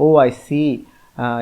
OIC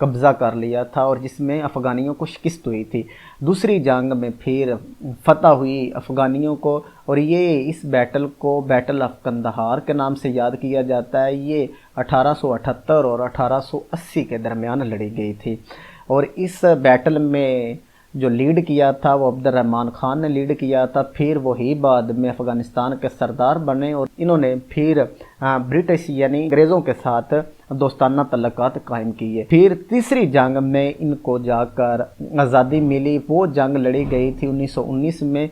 قبضہ کر لیا تھا اور جس میں افغانیوں کو شکست ہوئی تھی۔ دوسری جنگ میں پھر فتح ہوئی افغانیوں کو، اور یہ اس بیٹل کو بیٹل آف قندھار کے نام سے یاد کیا جاتا ہے۔ یہ 1878 اور 1880 کے درمیان لڑی گئی تھی، اور اس بیٹل میں جو لیڈ کیا تھا وہ عبد الرحمن خان نے لیڈ کیا تھا۔ پھر وہی بعد میں افغانستان کے سردار بنے، اور انہوں نے پھر برٹش یعنی انگریزوں کے ساتھ دوستانہ تعلقات قائم کیے۔ پھر تیسری جنگ میں ان کو جا کر آزادی ملی۔ وہ جنگ لڑی گئی تھی 1919 میں،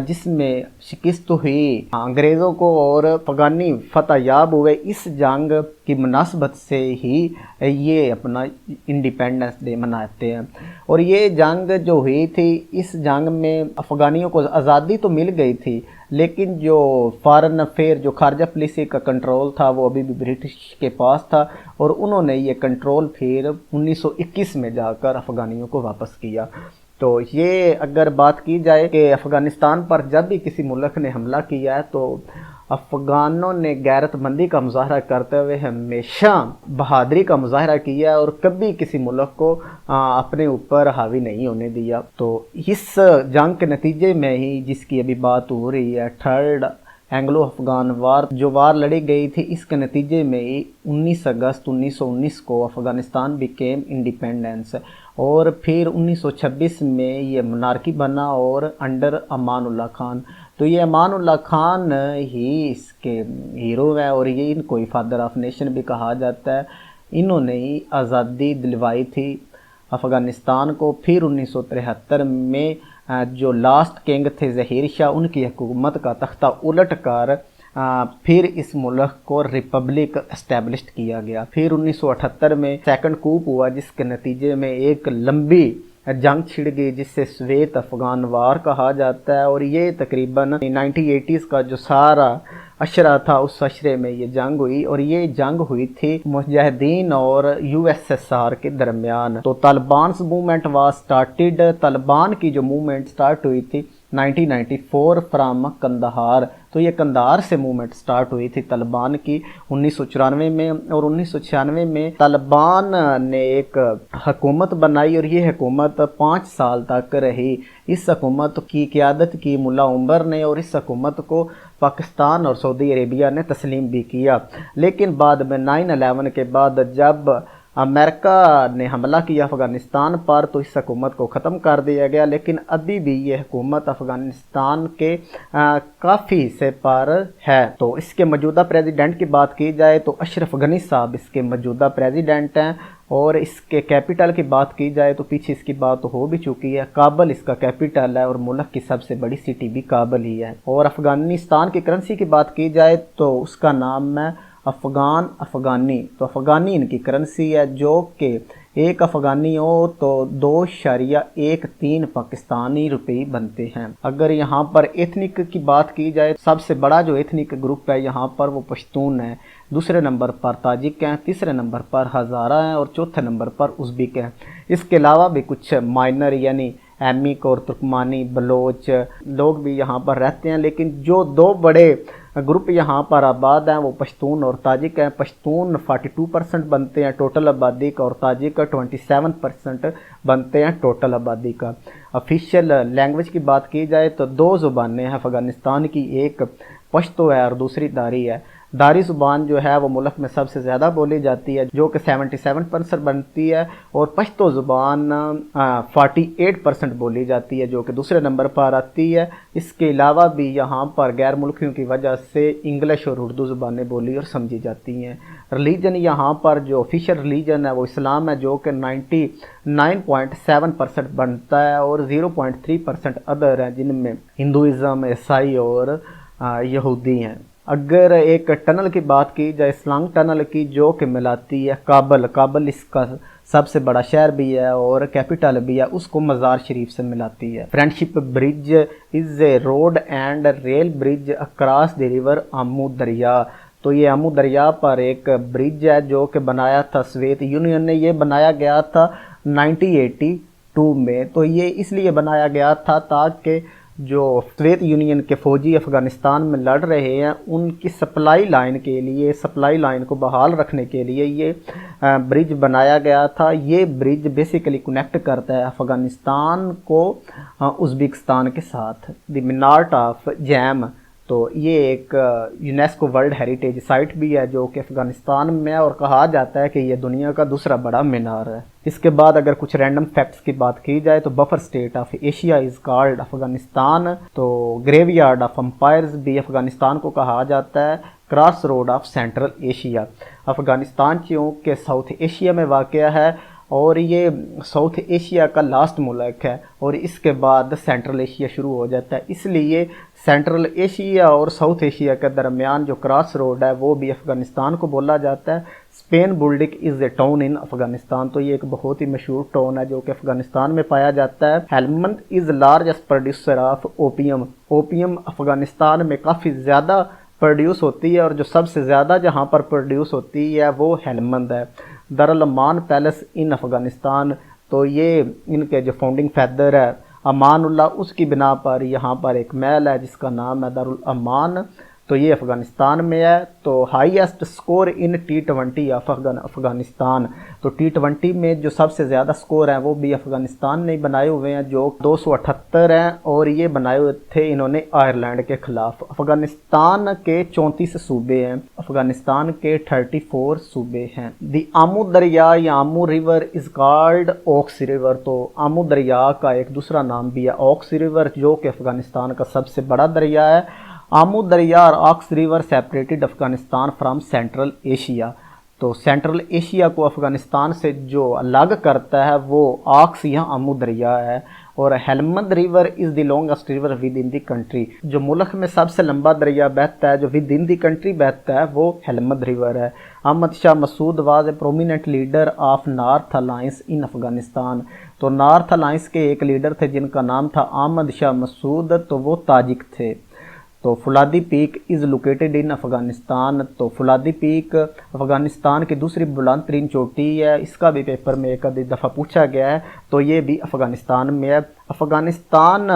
جس میں شکست ہوئی انگریزوں کو اور افغانی فتح یاب ہوئے۔ اس جنگ کی مناسبت سے ہی یہ اپنا انڈیپینڈنس ڈے مناتے ہیں۔ اور یہ جنگ جو ہوئی تھی، اس جنگ میں افغانیوں کو آزادی تو مل گئی تھی، لیکن جو فارن افیئر جو خارجہ پالیسی کا کنٹرول تھا وہ ابھی بھی برٹش کے پاس تھا، اور انہوں نے یہ کنٹرول پھر 1921 میں جا کر افغانیوں کو واپس کیا۔ تو یہ اگر بات کی جائے کہ افغانستان پر جب بھی کسی ملک نے حملہ کیا ہے تو افغانوں نے غیرت مندی کا مظاہرہ کرتے ہوئے ہمیشہ بہادری کا مظاہرہ کیا اور کبھی کسی ملک کو اپنے اوپر حاوی نہیں ہونے دیا۔ تو اس جنگ کے نتیجے میں ہی جس کی ابھی بات ہو رہی ہے، تھرڈ اینگلو افغان وار جو وار لڑی گئی تھی، اس کے نتیجے میں ہی 19 اگست 1919 کو افغانستان بیکیم انڈیپینڈنس، اور پھر 1926 میں یہ منارکی بنا اور انڈر امان اللہ خان۔ تو یہ امان اللہ خان ہی اس کے ہیرو ہیں، اور یہ ان کو فادر آف نیشن بھی کہا جاتا ہے۔ انہوں نے ہی آزادی دلوائی تھی افغانستان کو۔ پھر 1973 میں جو لاسٹ کنگ تھے ظہیر شاہ، ان کی حکومت کا تختہ الٹ کر پھر اس ملک کو ریپبلک اسٹیبلشڈ کیا گیا۔ پھر 1978 میں سیکنڈ کوپ ہوا، جس کے نتیجے میں ایک لمبی جنگ چھڑ گئی جس سے سوویت افغان وار کہا جاتا ہے، اور یہ تقریباً 1980s کا جو سارا اشرہ تھا اس اشرے میں یہ جنگ ہوئی، اور یہ جنگ ہوئی تھی مجاہدین اور USSR کے درمیان۔ تو طالبانز موومنٹ واز سٹارٹڈ، طالبان کی جو موومنٹ سٹارٹ ہوئی تھی 1994 فرام قندھار۔ تو یہ قندھار سے موومنٹ سٹارٹ ہوئی تھی طالبان کی 1994 میں، اور 1996 میں طالبان نے ایک حکومت بنائی، اور یہ حکومت 5 سال تک رہی۔ اس حکومت کی قیادت کی ملا عمر نے، اور اس حکومت کو پاکستان اور سعودی عربیہ نے تسلیم بھی کیا۔ لیکن بعد میں 9/11 کے بعد جب امریکہ نے حملہ کیا افغانستان پر تو اس حکومت کو ختم کر دیا گیا، لیکن ابھی بھی یہ حکومت افغانستان کے کافی حصے پر ہے۔ تو اس کے موجودہ پریزیڈنٹ کی بات کی جائے تو اشرف غنی صاحب اس کے موجودہ پریزیڈنٹ ہیں، اور اس کے کیپٹل کی بات کی جائے تو پیچھے اس کی بات ہو بھی چکی ہے، کابل اس کا کیپٹل ہے، اور ملک کی سب سے بڑی سٹی بھی کابل ہی ہے۔ اور افغانستان کی کرنسی کی بات کی جائے تو اس کا نام ہے افغانی۔ تو افغانی ان کی کرنسی ہے، جو کہ ایک افغانی ہو تو 2.13 پاکستانی روپے بنتے ہیں۔ اگر یہاں پر ایتھنک کی بات کی جائے، سب سے بڑا جو ایتھنک گروپ ہے یہاں پر وہ پشتون ہے، دوسرے نمبر پر تاجک ہیں، تیسرے نمبر پر ہزارہ ہیں، اور چوتھے نمبر پر ازبک ہیں۔ اس کے علاوہ بھی کچھ مائنر یعنی ایمک اور ترکمانی بلوچ لوگ بھی یہاں پر رہتے ہیں، لیکن جو 2 بڑے گروپ یہاں پر آباد ہیں وہ پشتون اور تاجک ہیں۔ پشتون 42% بنتے ہیں ٹوٹل آبادی کا، اور تاجک 27% بنتے ہیں ٹوٹل آبادی کا۔ آفیشیل لینگویج کی بات کی جائے تو 2 زبانیں ہیں افغانستان کی، ایک پشتو ہے اور دوسری داری ہے۔ داری زبان جو ہے وہ ملک میں سب سے زیادہ بولی جاتی ہے، جو کہ 77% بنتی ہے، اور پشتو زبان 48% بولی جاتی ہے، جو کہ دوسرے نمبر پر آتی ہے۔ اس کے علاوہ بھی یہاں پر غیر ملکیوں کی وجہ سے انگلش اور اردو زبانیں بولی اور سمجھی جاتی ہیں۔ ریلیجن یہاں پر جو آفیشیل ریلیجن ہے وہ اسلام ہے، جو کہ 99.7% بنتا ہے، اور 0.3% ادر ہیں، جن میں ہندوازم، عیسائی اور یہودی ہیں۔ اگر ایک ٹنل کی بات کی جائے سلانگ ٹنل کی، جو کہ ملاتی ہے کابل اس کا سب سے بڑا شہر بھی ہے اور کیپٹل بھی ہے، اس کو مزار شریف سے ملاتی ہے۔ Friendship bridge is a road and rail bridge across the river Amu Darya. تو یہ آمو دریا پر ایک برج ہے جو کہ بنایا تھا سوویت یونین نے، یہ بنایا گیا تھا 1982 میں۔ تو یہ اس لیے بنایا گیا تھا تاکہ جو سوویت یونین کے فوجی افغانستان میں لڑ رہے ہیں ان کی سپلائی لائن کو بحال رکھنے کے لیے یہ برج بنایا گیا تھا۔ یہ برج بیسیکلی کنیکٹ کرتا ہے افغانستان کو ازبکستان کے ساتھ، دی مینارٹ آف جیم۔ تو یہ ایک یونیسکو ورلڈ ہیریٹیج سائٹ بھی ہے جو کہ افغانستان میں ہے، اور کہا جاتا ہے کہ یہ دنیا کا دوسرا بڑا مینار ہے۔ اس کے بعد اگر کچھ رینڈم فیکٹس کی بات کی جائے تو buffer state of Asia is called Afghanistan, تو گریو یارڈ آف امپائرز بھی افغانستان کو کہا جاتا ہے، cross road of central Asia. Afghanistan چونکہ ساؤتھ ایشیا میں واقع ہے اور یہ ساؤتھ ایشیا کا لاسٹ ملک ہے، اور اس کے بعد سینٹرل ایشیا شروع ہو جاتا ہے، اس لیے سینٹرل ایشیا اور ساؤتھ ایشیا کے درمیان جو کراس روڈ ہے وہ بھی افغانستان کو بولا جاتا ہے۔ اسپین بلڈک از اے ٹاؤن ان افغانستان، تو یہ ایک بہت ہی مشہور ٹاؤن ہے جو کہ افغانستان میں پایا جاتا ہے۔ Helmand is largest producer of opium Afghanistan میں کافی زیادہ پروڈیوس ہوتی ہے، اور جو سب سے زیادہ جہاں پر پروڈیوس ہوتی ہے وہ ہیلمند ہے۔ دارالامان پیلس ان افغانستان، تو یہ ان کے جو فاؤنڈنگ فادر ہے امان اللہ، اس کی بنا پر یہاں پر ایک محل ہے جس کا نام ہے دارالامان، تو یہ افغانستان میں ہے۔ تو highest score in T20 of Afghanistan, تو T20 میں جو سب سے زیادہ سکور ہیں وہ بھی افغانستان نے بنائے ہوئے ہیں جو 278 ہیں، اور یہ بنائے ہوئے تھے انہوں نے آئرلینڈ کے خلاف۔ افغانستان کے 34 صوبے ہیں، افغانستان کے 34 صوبے ہیں۔ دی آمو دریا یا آمو ریور از کالڈ اوکس ریور، تو آمو دریا کا ایک دوسرا نام بھی ہے اوکس ریور، جو کہ افغانستان کا سب سے بڑا دریا ہے۔ آمو دریا اور Oxus river separated Afghanistan from Central Asia, تو سینٹرل ایشیا کو افغانستان سے جو الگ کرتا ہے وہ آکس یا آمو دریا ہے، اور Helmand river is the longest river within the country, جو ملک میں سب سے لمبا دریا بہتا ہے جو ود ان دی کنٹری بہتا ہے وہ ہیلمند ریور ہے۔ Ahmad Shah Massoud was a prominent leader of North Alliance in Afghanistan, تو نارتھ الائنس کے ایک لیڈر تھے جن کا نام تھا احمد شاہ مسعود، تو وہ تاجک تھے۔ تو Fuladi peak is located in Afghanistan, تو فولادی پیک افغانستان کی دوسری بلند ترین چوٹی ہے، اس کا بھی پیپر میں ایک آدھی دفعہ پوچھا گیا ہے، تو یہ بھی افغانستان میں ہے۔ افغانستان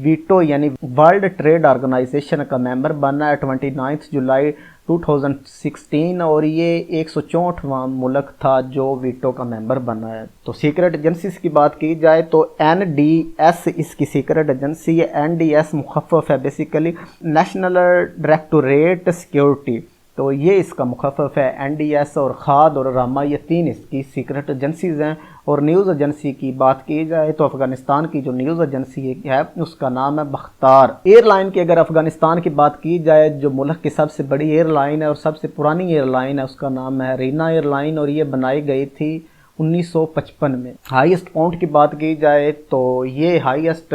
ویٹو یعنی ورلڈ ٹریڈ آرگنائزیشن کا ممبر بنا ہے 29 جولائی 2016، اور یہ 164واں ملک تھا جو ویٹو کا ممبر بنا ہے۔ تو سیکرٹ ایجنسیز کی بات کی جائے تو NDS اس کی سیکرٹ ایجنسی ہے، NDS مخفف ہے بیسیکلی نیشنل ڈائریکٹوریٹ سیکیورٹی، تو یہ اس کا مخفف ہے۔ NDS اور خاد اور راما یہ تین اس کی سیکرٹ ایجنسیز ہیں۔ اور نیوز ایجنسی کی بات کی جائے تو افغانستان کی جو نیوز ایجنسی ہے اس کا نام ہے بختار۔ ایئر لائن کی اگر افغانستان کی بات کی جائے، جو ملک کی سب سے بڑی ایئر لائن ہے اور سب سے پرانی ایئر لائن ہے، اس کا نام ہے رینا ایئر لائن، اور یہ بنائی گئی تھی 1955 میں۔ ہائیسٹ پوائنٹ کی بات کی جائے تو یہ ہائیسٹ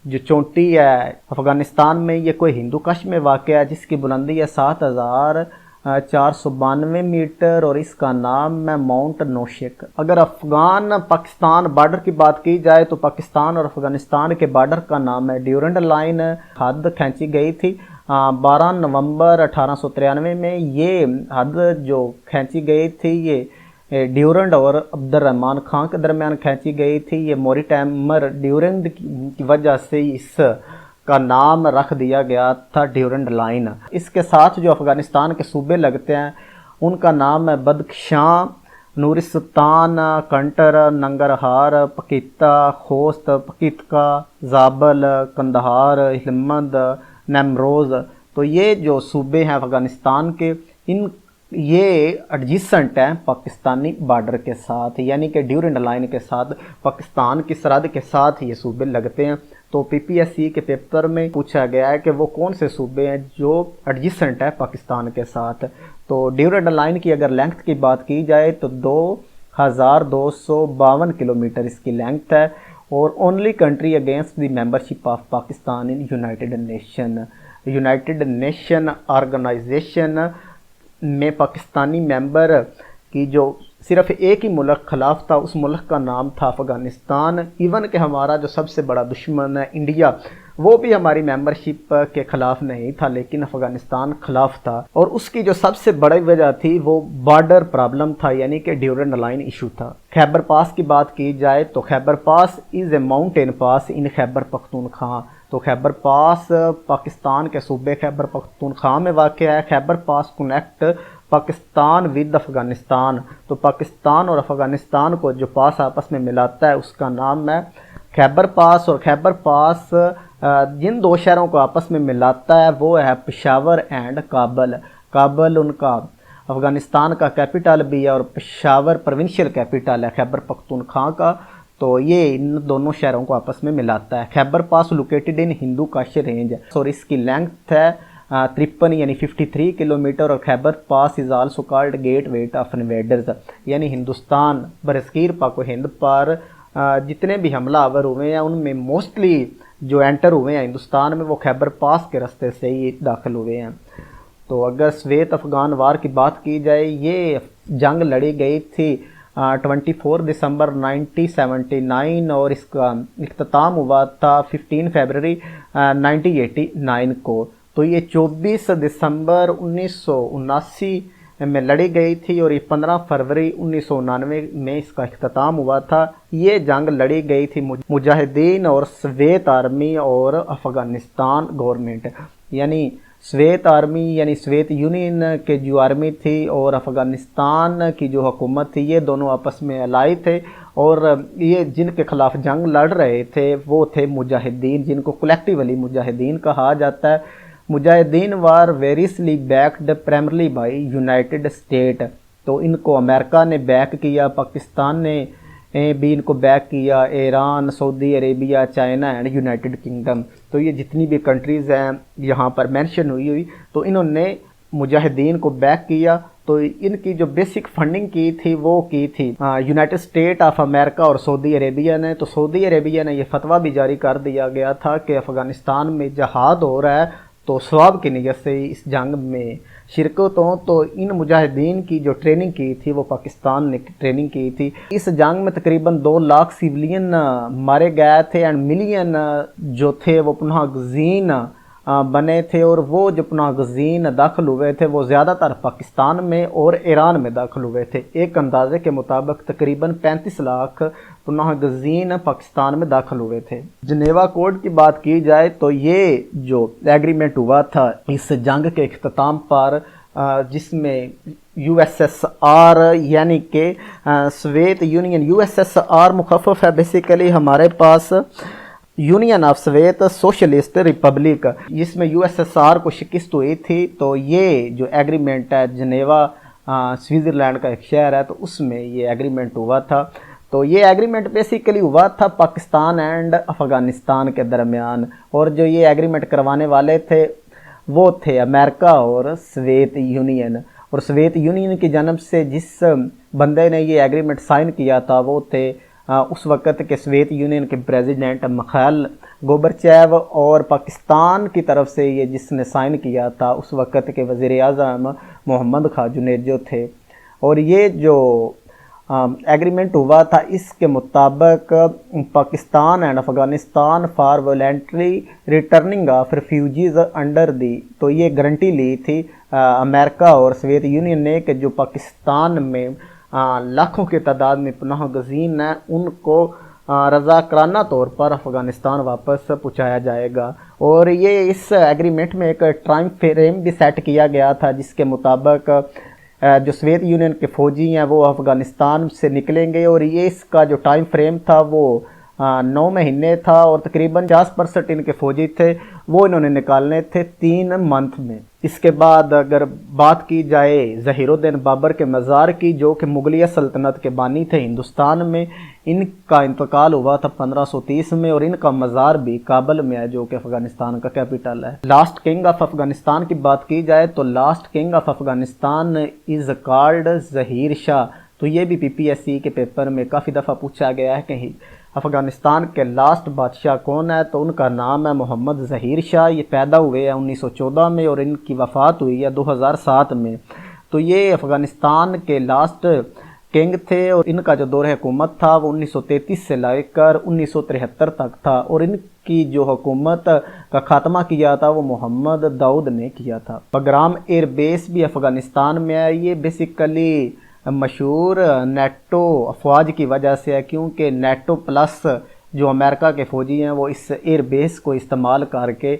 جو چوٹی ہے افغانستان میں یہ کوئی ہندو کش میں واقع ہے جس کی بلندی ہے 7492 میٹر، اور اس کا نام ہے ماؤنٹ نوشک۔ اگر افغان پاکستان بارڈر کی بات کی جائے تو پاکستان اور افغانستان کے بارڈر کا نام ہے ڈیورنڈ لائن، حد کھینچی گئی تھی 12 نومبر 1893 میں۔ یہ حد جو کھینچی گئی تھی یہ ڈیورنڈ اور عبد الرحمان خان کے درمیان کھینچی گئی تھی، یہ موریٹیمر ڈیورنڈ کی وجہ سے اس کا نام رکھ دیا گیا تھا ڈیورنڈ لائن۔ اس کے ساتھ جو افغانستان کے صوبے لگتے ہیں ان کا نام ہے بدخشاں، نورستان، کنٹر، ننگرہار، پکیتا، خوست، پکیتکا، زابل، کندہار، ہلمند، نیمروز۔ تو یہ جو صوبے ہیں افغانستان کے یہ ایڈجسنٹ ہیں پاکستانی بارڈر کے ساتھ، یعنی کہ ڈیورنڈ لائن کے ساتھ پاکستان کی سرحد کے ساتھ یہ صوبے لگتے ہیں۔ تو PPSC کے پیپر میں پوچھا گیا ہے کہ وہ کون سے صوبے ہیں جو ایڈجسنٹ ہے پاکستان کے ساتھ۔ تو ڈیورنڈ لائن کی اگر لینگتھ کی بات کی جائے تو 2252 کلومیٹر اس کی لینگتھ ہے، اور only country against the membership of Pakistan in United Nation Organization میں پاکستانی ممبر کی جو صرف ایک ہی ملک خلاف تھا، اس ملک کا نام تھا افغانستان۔ ایون کہ ہمارا جو سب سے بڑا دشمن ہے انڈیا، وہ بھی ہماری ممبرشپ کے خلاف نہیں تھا، لیکن افغانستان خلاف تھا، اور اس کی جو سب سے بڑی وجہ تھی وہ بارڈر پرابلم تھا، یعنی کہ ڈیورنڈ لائن ایشو تھا۔ خیبر پاس کی بات کی جائے تو خیبر پاس از اے ماؤنٹین پاس ان خیبر پختونخوا، تو تو خیبر پاس پاکستان کے صوبے خیبر پختونخوا میں واقع ہے. خیبر پاس کنیکٹ پاکستان ود افغانستان. تو پاکستان اور افغانستان کو جو پاس آپس میں ملاتا ہے اس کا نام ہے خیبر پاس. اور خیبر پاس جن دو شہروں کو آپس میں ملاتا ہے وہ ہے پشاور اینڈ کابل. کابل ان کا افغانستان کا کیپٹل بھی ہے اور پشاور پروونشل کیپٹل ہے خیبر پختونخوا کا. تو یہ ان دونوں شہروں کو آپس میں ملاتا ہے. خیبر پاس لوکیٹڈ ان ہندو کاش رینج اور اس کی لینگتھ ہے 53 یعنی 53 کلومیٹر. اور Khyber pass is also called gateway of invaders یعنی ہندوستان برصغیر پاک و ہند پر جتنے بھی حملہ آور ہوئے ہیں ان میں موسٹلی جو انٹر ہوئے ہیں ہندوستان میں وہ خیبر پاس کے راستے سے ہی داخل ہوئے ہیں. تو اگر سویت افغان وار کی بات کی جائے یہ جنگ لڑی گئی تھی 24 دسمبر 1979 اور اس کا اختتام ہوا تھا 15 فیبرری 1989 کو. تو یہ 24 دسمبر 1979 میں لڑی گئی تھی اور یہ 15 فروری 1999 میں اس کا اختتام ہوا تھا. یہ جنگ لڑی گئی تھی مجاہدین اور سویت آرمی اور افغانستان گورنمنٹ یعنی سویت آرمی یعنی سویت یونین کے جو آرمی تھی اور افغانستان کی جو حکومت تھی یہ دونوں آپس میں الائی تھے. اور یہ جن کے خلاف جنگ لڑ رہے تھے وہ تھے مجاہدین جن کو کلیکٹیولی مجاہدین کہا جاتا ہے. Mujahideen war variously backed primarily by United State. تو ان کو امریکہ نے بیک کیا, پاکستان نے بھی ان کو بیک کیا, Iran, Saudi Arabia, China and United Kingdom. تو یہ جتنی بھی کنٹریز ہیں یہاں پر مینشن ہوئی تو انہوں نے مجاہدین کو بیک کیا. تو ان کی جو بیسک فنڈنگ کی تھی وہ کی تھی یونائٹڈ اسٹیٹ آف امریکہ اور سعودی عربیہ نے. تو سعودی عربیہ نے یہ فتویٰ بھی جاری کر دیا گیا تھا کہ افغانستان میں جہاد ہو رہا ہے تو ثواب کی نیت سے اس جنگ میں شرکت ہوں. تو ان مجاہدین کی جو ٹریننگ کی تھی وہ پاکستان نے ٹریننگ کی تھی. اس جنگ میں تقریباً 2 لاکھ سویلین مارے گئے تھے اینڈ ملین جو تھے وہ پناہ گزین بنے تھے. اور وہ جو پناہ گزین داخل ہوئے تھے وہ زیادہ تر پاکستان میں اور ایران میں داخل ہوئے تھے. ایک اندازے کے مطابق تقریباً 35 لاکھ پناہ گزین پاکستان میں داخل ہوئے تھے. جنیوا کوڈ کی بات کی جائے تو یہ جو ایگریمنٹ ہوا تھا اس جنگ کے اختتام پر جس میں یو ایس ایس آر یعنی کہ Soviet Union, U S S R مخفف ہے بیسیکلی ہمارے پاس Union of Soviet Socialist Republic, جس میں یو ایس ایس آر کو شکست ہوئی تھی. تو یہ جو ایگریمنٹ ہے جنیوا سوئٹزرلینڈ کا ایک شہر ہے تو اس میں یہ ایگریمنٹ ہوا تھا. تو یہ ایگریمنٹ بیسیکلی ہوا تھا پاکستان اینڈ افغانستان کے درمیان. اور جو یہ ایگریمنٹ کروانے والے تھے وہ تھے امریکہ اور سویت یونین. اور سویت یونین کی جانب سے جس بندے نے یہ ایگریمنٹ سائن کیا تھا وہ تھے اس وقت کے سویت یونین کے پریزیڈنٹ مخائل گورباچیو. اور پاکستان کی طرف سے یہ جس نے سائن کیا تھا اس وقت کے وزیر اعظم محمد خاجنیجو تھے. اور یہ جو ایگریمنٹ ہوا تھا اس کے مطابق Pakistan and Afghanistan for voluntary returning of refugees under the. تو یہ گارنٹی لی تھی امریکہ اور سویت یونین نے کہ جو پاکستان میں لاکھوں کی تعداد میں پناہ گزین ہیں ان کو رضاکارانہ طور پر افغانستان واپس پہنچایا جائے گا. اور یہ اس ایگریمنٹ میں ایک ٹائم فریم بھی سیٹ کیا گیا تھا جس کے مطابق جو سویت یونین کے فوجی ہیں وہ افغانستان سے نکلیں گے. اور یہ اس کا جو ٹائم فریم تھا وہ 9 مہینے تھا اور تقریباً 50% ان کے فوجی تھے وہ انہوں نے نکالنے تھے 3 منتھ میں. اس کے بعد اگر بات کی جائے ظہیر الدین بابر کے مزار کی جو کہ مغلیہ سلطنت کے بانی تھے ہندوستان میں, ان کا انتقال ہوا تھا 1530 میں اور ان کا مزار بھی کابل میں ہے جو کہ افغانستان کا کیپٹل ہے. لاسٹ کنگ آف افغانستان کی بات کی جائے تو last king of Afghanistan is called Zahir Shah. تو یہ بھی PPSC کے پیپر میں کافی دفعہ پوچھا گیا ہے کہ افغانستان کے لاسٹ بادشاہ کون ہے, تو ان کا نام ہے محمد ظہیر شاہ. یہ پیدا ہوئے ہیں 1914 میں اور ان کی وفات ہوئی ہے 2007 میں. تو یہ افغانستان کے لاسٹ کنگ تھے اور ان کا جو دور حکومت تھا وہ 1933 سے لے کر 1973 تک تھا. اور ان کی جو حکومت کا خاتمہ کیا تھا وہ محمد داؤد نے کیا تھا. بگرام ایئر بیس بھی افغانستان میں ہے. یہ بیسیکلی مشہور نیٹو افواج کی وجہ سے ہے کیونکہ نیٹو پلس جو امریکہ کے فوجی ہیں وہ اس ایئر بیس کو استعمال کر کے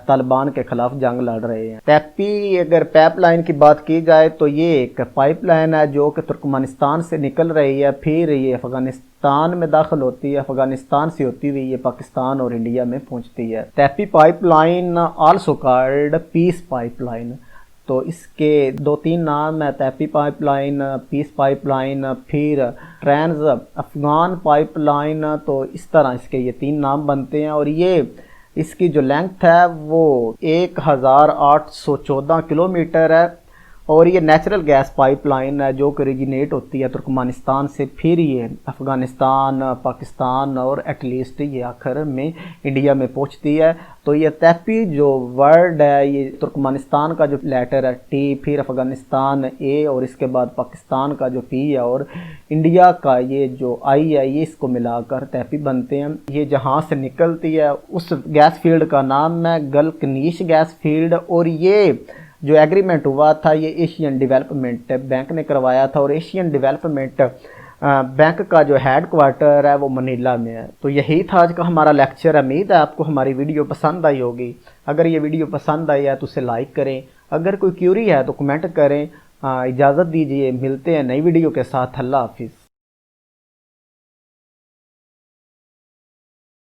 طالبان کے خلاف جنگ لڑ رہے ہیں۔ تیپی اگر پائپ لائن کی بات کی جائے تو یہ ایک پائپ لائن ہے جو کہ ترکمانستان سے نکل رہی ہے، پھر یہ افغانستان میں داخل ہوتی ہے، افغانستان سے ہوتی ہوئی یہ پاکستان اور انڈیا میں پہنچتی ہے۔ تیپی پائپ لائن آلسو کالڈ پیس پائپ لائن، تو اس کے 2-3 نام ہیں، تیپی پائپ لائن، پیس پائپ لائن، پھر ٹرانس افغان پائپ لائن، تو اس طرح اس کے یہ 3 نام بنتے ہیں، اور یہ اس کی جو لینگتھ ہے وہ 1814 کلومیٹر ہے، اور یہ نیچرل گیس پائپ لائن ہے جو کہ اوریجنیٹ ہوتی ہے ترکمانستان سے، پھر یہ افغانستان، پاکستان اور ایٹ لیسٹ یہ آخر میں انڈیا میں پہنچتی ہے۔ تو یہ تیپی جو ورڈ ہے یہ ترکمانستان کا جو لیٹر ہے ٹی، پھر افغانستان اے، اور اس کے بعد پاکستان کا جو پی ہے، اور انڈیا کا یہ جو آئی ہے، یہ اس کو ملا کر تیپی بنتے ہیں۔ یہ جہاں سے نکلتی ہے اس گیس فیلڈ کا نام ہے گلکنیش گیس فیلڈ، اور یہ جو ایگریمنٹ ہوا تھا یہ ایشین ڈیولپمنٹ بینک نے کروایا تھا، اور ایشین ڈیولپمنٹ بینک کا جو ہیڈ کوارٹر ہے وہ منیلا میں ہے۔ تو یہی تھا آج کا ہمارا لیکچر، امید ہے آپ کو ہماری ویڈیو پسند آئی ہوگی۔ اگر یہ ویڈیو پسند آئی ہے تو اسے لائک کریں، اگر کوئی کیوری ہے تو کمنٹ کریں۔ اجازت دیجیے، ملتے ہیں نئی ویڈیو کے ساتھ، اللہ حافظ۔